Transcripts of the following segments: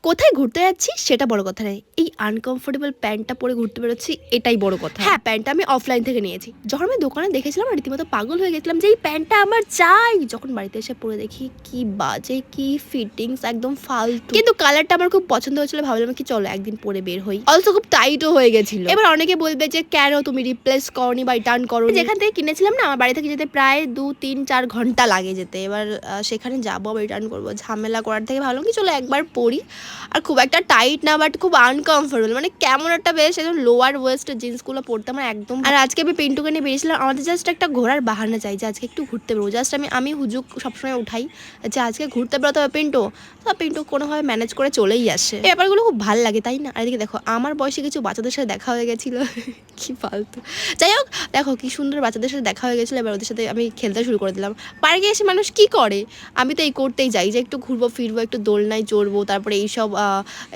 কোথায় ঘুরতে যাচ্ছি সেটা বড় কথা নয়, এই আনকমফোর্টেবল প্যান্টটা পরে ঘুরতে বেরোচ্ছি এটাই বড় কথা। হ্যাঁ, প্যান্টটা আমি অফলাইন থেকে নিয়েছি। যখন আমি দোকানে দেখেছিলাম রীতিমতো পাগল হয়ে গেছিলাম যে এই প্যান্টটা আমার চাই। যখন বাড়িতে এসে পরে দেখি কি বাজে, কি ফিটিংস, একদম ফালতু। কিন্তু কালারটা আমার খুব পছন্দ হয়েছিল, ভাবলাম কি চলো একদিন পরে বের হই। অলসো খুব টাইটও হয়ে গেছিল। এবার অনেকে বলবে যে কেন তুমি রিপ্লেস করনি বা রিটার্ন করো। যেখান থেকে কিনেছিলাম না, আমার বাড়ি থেকে যেতে প্রায় 2-3-4 ঘন্টা লাগে যেতে। এবার সেখানে যাবো, রিটার্ন করবো, ঝামেলা করার থেকে ভাবলাম কি চলো একবার পরি। আর খুব একটা টাইট না, বাট খুব আনকমফোর্টেবল, মানে কেমন একটা বেশ একদম লোয়ার ওয়েস্ট জিন্সগুলো পড়তে আমার একদম। আর আজকে আমি পিন্টুকে নিয়ে বেরিয়েছিলাম, আমাদের জাস্ট একটা ঘোরার বাহানা চাই যে আজকে একটু ঘুরতে বেরোবো। জাস্ট আমি হুজুক সবসময় উঠাই যে আজকে ঘুরতে বেরোতে হবে পিন্টু, তো পিন্টু কোনোভাবে ম্যানেজ করে চলেই আসে। এই ব্যাপারগুলো খুব ভালো লাগে, তাই না? আর এদিকে দেখো আমার বয়সে কিছু বাচ্চাদের সাথে দেখা হয়ে গেছিলো কি ফালতু। যাই হোক, দেখো কি সুন্দর বাচ্চাদের সাথে দেখা হয়ে গেছিলো। এবার ওদের সাথে আমি খেলতে শুরু করে দিলাম। পার্কে এসে মানুষ কি করে, আমি তো এই করতেই যাই যে একটু ঘুরবো ফিরবো, একটু দোলনায় চড়বো, তারপরে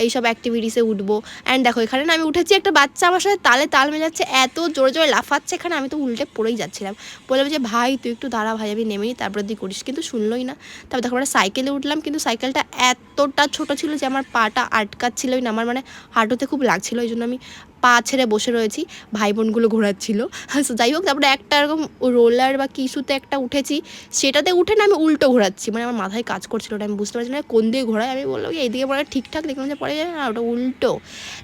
এইসব অ্যাক্টিভিটিসে উঠবো। অ্যান্ড দেখো এখানে না আমি উঠেছি, একটা বাচ্চা আমার সাথে তালে তাল মেলাচ্ছে, এত জোরে জোরে লাফাচ্ছে এখানে, আমি তো উল্টে পড়েই যাচ্ছিলাম। বললাম যে ভাই তুই একটু দাঁড়া ভাই, আমি নেমেই তারপরে তুই করিস, কিন্তু শুনলোই না। তারপর দেখো আমরা সাইকেলে উঠলাম, কিন্তু সাইকেলটা এতটা ছোটো ছিল যে আমার পাটা আটকাচ্ছিলই না, আমার মানে হাঁটুতে খুব লাগছিলো, এই জন্য আমি পা ছেড়ে বসে রয়েছি, ভাই বোনগুলো ঘোরাচ্ছিল। সো যাই হোক, তারপরে একটা এরকম রোলার বা কিছুতে একটা উঠেছি, সেটাতে উঠে না আমি উল্টো ঘোরাচ্ছি, মানে আমার মাথায় কাজ করছিল ওটা, আমি বুঝতে পারছি না কোন দিকে ঘোরাই। আমি বললাম কি এইদিকে পরে ঠিকঠাক দেখলাম যে পরে না ওটা উল্টো।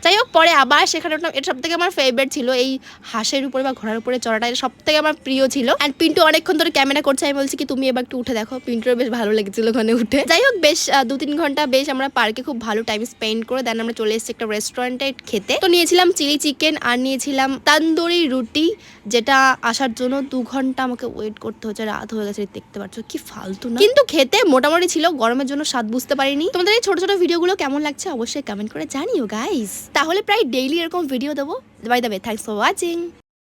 যাই হোক, পরে আবার সেখানে উঠলাম। এটা সবথেকে আমার ফেভারিট ছিল, এই হাঁসের উপরে বা ঘোড়ার উপরে চড়াটা, এটা সবথেকে আমার প্রিয় ছিল। অ্যান্ড পিন্টু অনেকক্ষণ ধরে ক্যামেরা করছে, আমি বলছি কি তুমি এবার একটু উঠে দেখো। পিন্টুর বেশ ভালো লেগেছিলো ওখানে উঠে। যাই হোক, বেশ 2-3 ঘন্টা বেশ আমরা পার্কে খুব ভালো টাইম স্পেন্ড করে দেন আমরা চলে এসেছি একটা রেস্টুরেন্টে খেতে। তো নিয়েছিলাম চিলি চিকেন আর নিয়েছিলাম তান্দুরি রুটি, যেটা আসার জন্য 2 ঘন্টা আমাকে ওয়েট করতে হচ্ছে, রাত হয়ে গেছে, দেখতে পাচ্ছ কি ফালতু না। কিন্তু খেতে মোটামুটি ছিল, গরমের জন্য স্বাদ বুঝতে পারিনি। তোমাদের এই ছোট ছোট ভিডিওগুলো কেমন লাগছে অবশ্যই কমেন্ট করে জানিও গাইস। তাহলে প্রায় ডেইলি এরকম ভিডিও দেবো। By the way, thanks for watching.